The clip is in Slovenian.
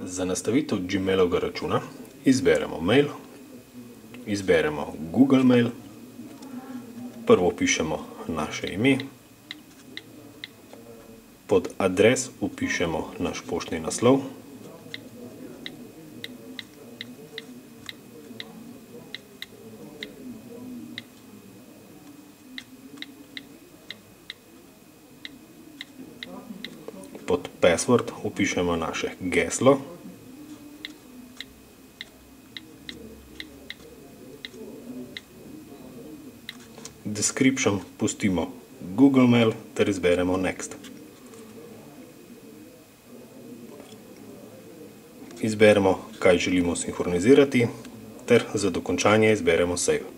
Za nastavitev Gmailovega računa izberemo mail, izberemo Google Mail, prvo vpišemo naše ime, pod adres vpišemo naš poštni naslov, pod password vpišemo naše geslo, description pustimo Google Mail ter izberemo Next. Izberemo, kaj želimo sinhronizirati, ter za dokončanje izberemo Save.